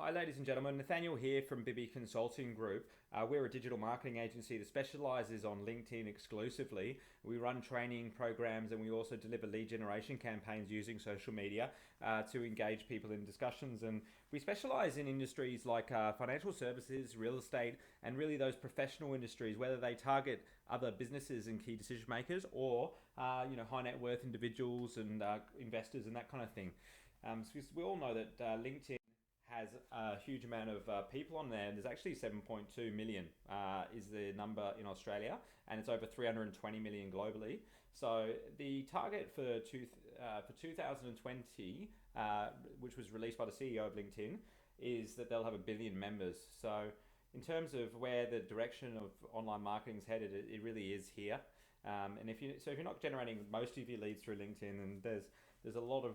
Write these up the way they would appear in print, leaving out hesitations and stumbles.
Hi ladies and gentlemen, Nathaniel here from Bibby Consulting Group. We're a digital marketing agency that specialises on LinkedIn exclusively. We run training programs and we also deliver lead generation campaigns using social media to engage people in discussions. And we specialise in industries like financial services, real estate, and really those professional industries, whether they target other businesses and key decision makers or high net worth individuals and investors and that kind of thing. So we all know that LinkedIn has a huge amount of people on there. There's actually 7.2 million is the number in Australia, and it's over 320 million globally. So the target for 2020, which was released by the CEO of LinkedIn, is that they'll have 1 billion members. So in terms of where the direction of online marketing is headed, it really is here. And if you're not generating most of your leads through LinkedIn, then there's a lot of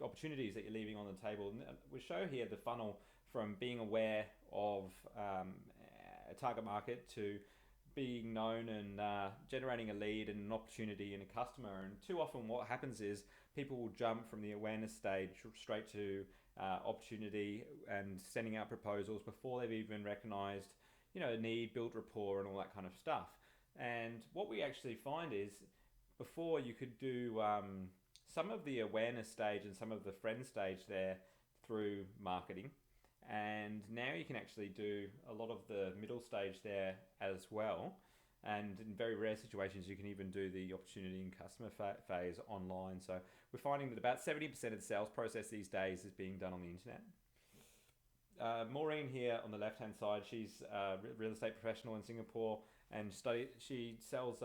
opportunities that you're leaving on the table. And we show here the funnel from being aware of a target market to being known and generating a lead and an opportunity and a customer. And too often what happens is people will jump from the awareness stage straight to opportunity and sending out proposals before they've even recognized a need, build rapport and all that kind of stuff. And what we actually find is before you could do some of the awareness stage and some of the friend stage there through marketing, and now you can actually do a lot of the middle stage there as well, and in very rare situations you can even do the opportunity and customer phase online. So we're finding that about 70% of the sales process these days is being done on the internet. Maureen here on the left hand side, she's a real estate professional in Singapore, and she sells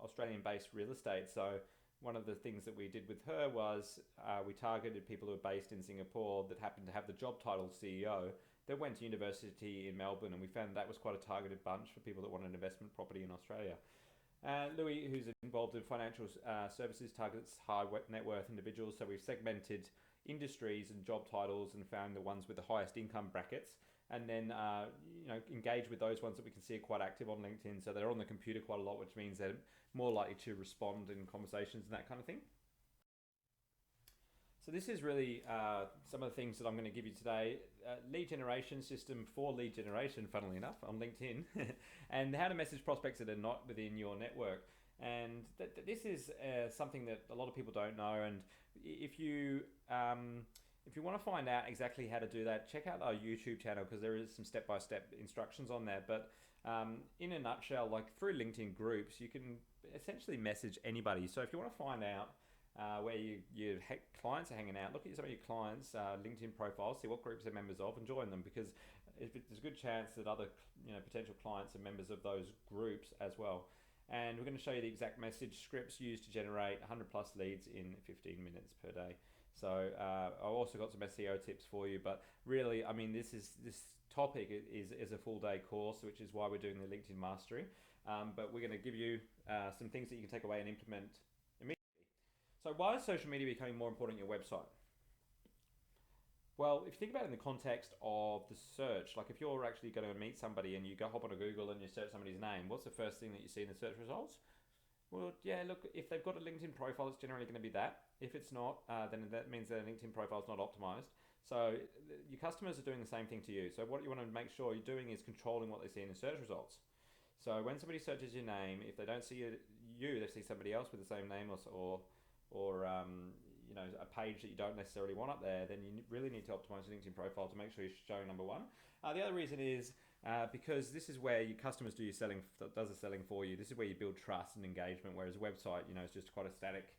Australian based real estate. So one of the things that we did with her was we targeted people who are based in Singapore that happened to have the job title CEO that went to university in Melbourne, and we found that was quite a targeted bunch for people that want an investment property in Australia. Louis, who's involved in financial services, targets high net worth individuals. So we've segmented industries and job titles and found the ones with the highest income brackets, and then engage with those ones that we can see are quite active on LinkedIn. So they're on the computer quite a lot, which means they're more likely to respond in conversations and that kind of thing. So this is really some of the things that I'm going to give you today. Lead generation system for lead generation, funnily enough, on LinkedIn, and how to message prospects that are not within your network. And this is something that a lot of people don't know. And if you want to find out exactly how to do that, check out our YouTube channel, because there is some step-by-step instructions on there. But in a nutshell, like through LinkedIn groups, you can essentially message anybody. So if you want to find out where your clients are hanging out, look at some of your clients' LinkedIn profiles, see what groups they're members of, and join them, because there's a good chance that other potential clients are members of those groups as well. And we're going to show you the exact message scripts used to generate 100 plus leads in 15 minutes per day. So I've also got some SEO tips for you, but really, I mean, this topic is a full day course, which is why we're doing the LinkedIn Mastery. But we're going to give you some things that you can take away and implement immediately. So why is social media becoming more important in your website? Well, if you think about it in the context of the search, like if you're actually going to meet somebody and you go hop on a Google and you search somebody's name, what's the first thing that you see in the search results? Well, yeah, look, if they've got a LinkedIn profile, it's generally going to be that. If it's not, then that means their LinkedIn profile is not optimized. So your customers are doing the same thing to you. So what you want to make sure you're doing is controlling what they see in the search results. So when somebody searches your name, if they don't see you, they see somebody else with the same name or a page that you don't necessarily want up there, then you really need to optimize your LinkedIn profile to make sure you're showing number one. The other reason is because this is where your customers does the selling for you. This is where you build trust and engagement, whereas a website, is just quite a static,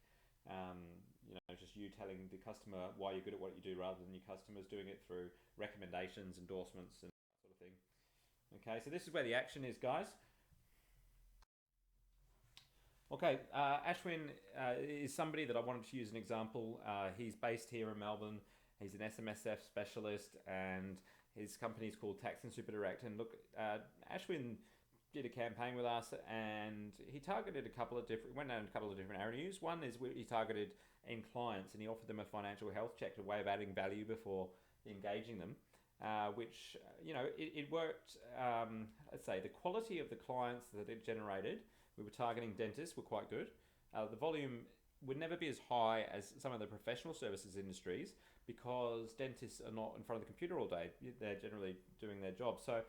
just you telling the customer why you're good at what you do, rather than your customers doing it through recommendations, endorsements, and that sort of thing. Okay, so this is where the action is, guys. Okay, Ashwin is somebody that I wanted to use an example. He's based here in Melbourne. He's an SMSF specialist, and his company is called Tax and Super Direct. And look, Ashwin did a campaign with us, and he targeted went down a couple of different avenues. One is he targeted end clients, and he offered them a financial health check, a way of adding value before engaging them, which, it worked. Let's say the quality of the clients that it generated, we were targeting dentists, were quite good. The volume would never be as high as some of the professional services industries because dentists are not in front of the computer all day. They're generally doing their job. So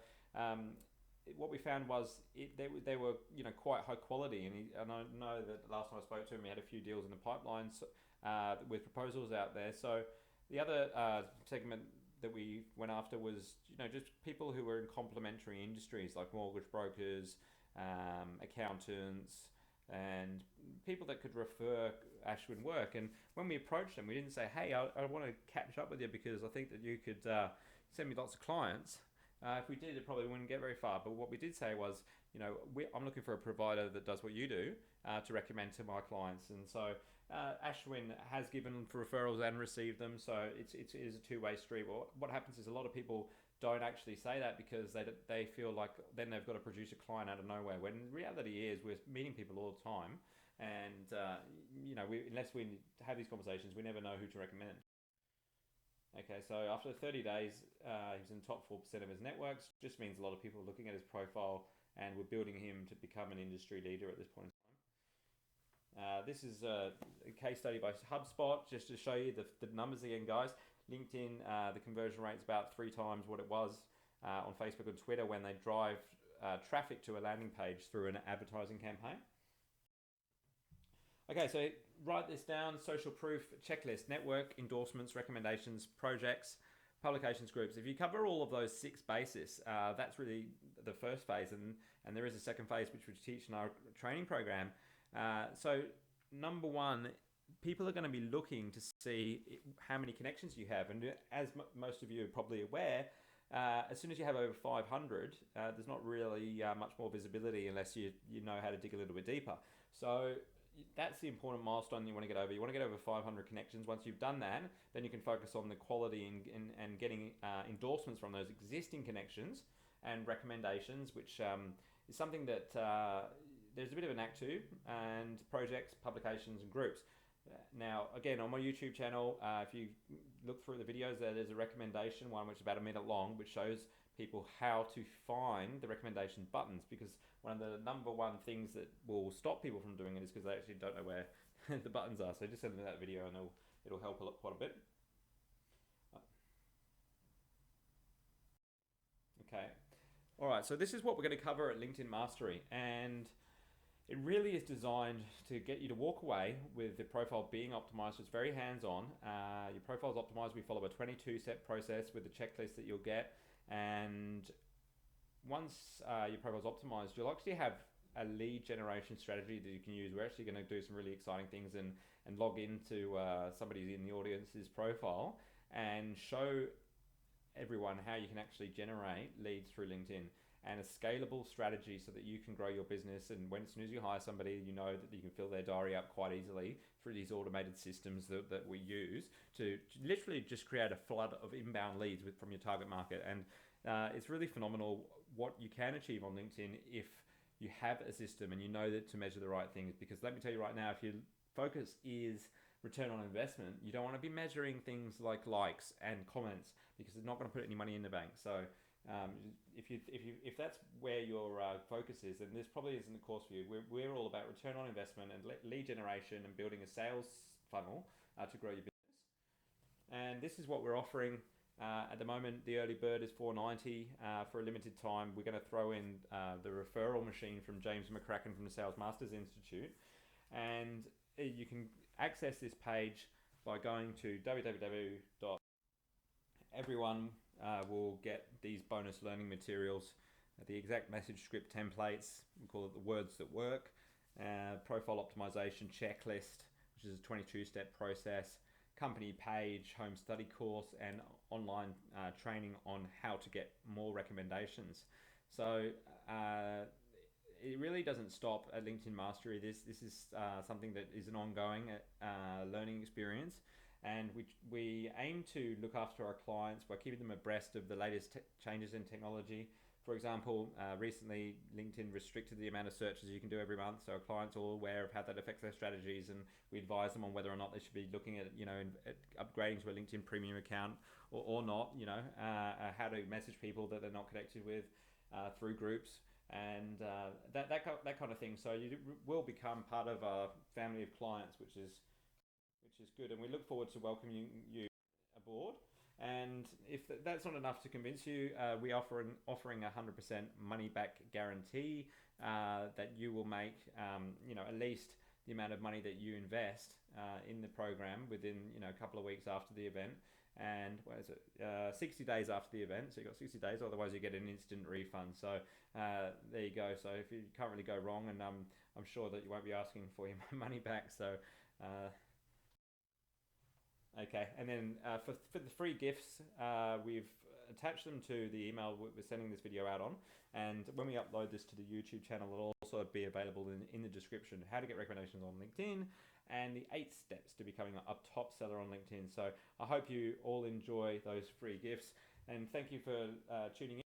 what we found was they were quite high quality, and I know that last time I spoke to him, he had a few deals in the pipeline with proposals out there. So the other segment that we went after was just people who were in complementary industries like mortgage brokers, accountants, and people that could refer Ashwin work. And when we approached them, we didn't say, hey, I want to catch up with you because I think that you could send me lots of clients. If we did, it probably wouldn't get very far. But what we did say was, I'm looking for a provider that does what you do to recommend to my clients. And so Ashwin has given for referrals and received them. So it is a two-way street. Well, what happens is a lot of people don't actually say that because they feel like then they've got to produce a client out of nowhere. When reality is we're meeting people all the time, and unless we have these conversations, we never know who to recommend. Okay, so after 30 days, he's in the top 4% of his networks. Just means a lot of people are looking at his profile, and we're building him to become an industry leader at this point in time. This is a case study by HubSpot, just to show you the numbers again, guys. LinkedIn, the conversion rate's about 3 times what it was on Facebook and Twitter when they drive traffic to a landing page through an advertising campaign. Okay, so write this down: social proof, checklist, network, endorsements, recommendations, projects, publications, groups. If you cover all of those 6 bases, that's really the first phase, and there is a second phase which we teach in our training program. So number 1, people are going to be looking to see how many connections you have. And as most of you are probably aware, as soon as you have over 500, there's not really much more visibility unless you know how to dig a little bit deeper. So that's the important milestone you want to get over. You want to get over 500 connections. Once you've done that, then you can focus on the quality and getting endorsements from those existing connections and recommendations, which is something that there's a bit of an act to, and projects, publications, and groups. Now, again, on my YouTube channel, if you look through the videos, there's a recommendation one which is about a minute long, which shows people how to find the recommendation buttons, because one of the number 1 things that will stop people from doing it is because they actually don't know where the buttons are. So just send them that video and it'll help quite a bit. Okay. All right, so this is what we're going to cover at LinkedIn Mastery, and it really is designed to get you to walk away with the profile being optimized. It's very hands-on. Your profile's optimized. We follow a 22-step process with the checklist that you'll get. And once your profile's optimized, you'll actually have a lead generation strategy that you can use. We're actually going to do some really exciting things and log into somebody in the audience's profile and show everyone how you can actually generate leads through LinkedIn, and a scalable strategy so that you can grow your business. And as soon as you hire somebody, you know that you can fill their diary up quite easily through these automated systems that we use to literally just create a flood of inbound leads from your target market. And it's really phenomenal what you can achieve on LinkedIn if you have a system and you know that to measure the right things. Because let me tell you right now, if your focus is return on investment, you don't want to be measuring things like likes and comments, because it's not going to put any money in the bank. So if that's where your focus is, then this probably isn't the course for you. We're all about return on investment and lead generation and building a sales funnel to grow your business. And this is what we're offering at the moment. The early bird is $490 for a limited time. We're going to throw in the referral machine from James McCracken from the Sales Masters Institute, and you can access this page by going to www. Everyone will get these bonus learning materials, the exact message script templates, we call it the words that work, profile optimization checklist, which is a 22-step process, company page, home study course, and online training on how to get more recommendations. So it really doesn't stop at LinkedIn Mastery. This is something that is an ongoing learning experience. And we aim to look after our clients by keeping them abreast of the latest changes in technology. For example, recently LinkedIn restricted the amount of searches you can do every month, so our clients are all aware of how that affects their strategies, and we advise them on whether or not they should be looking at at upgrading to a LinkedIn premium account or not. How to message people that they're not connected with through groups, and that kind of thing. So you will become part of our family of clients, which is which is good. And we look forward to welcoming you aboard. And if that's not enough to convince you, we offering 100% money back guarantee that you will make, at least the amount of money that you invest in the program within, a couple of weeks after the event. And what is it? 60 days after the event. So you've got 60 days, otherwise you get an instant refund. So there you go. So if you can't really go wrong, and I'm sure that you won't be asking for your money back. So okay, and then for the free gifts, we've attached them to the email we're sending this video out on. And when we upload this to the YouTube channel, it'll also be available in the description, how to get recommendations on LinkedIn and the 8 steps to becoming a top seller on LinkedIn. So I hope you all enjoy those free gifts, and thank you for tuning in.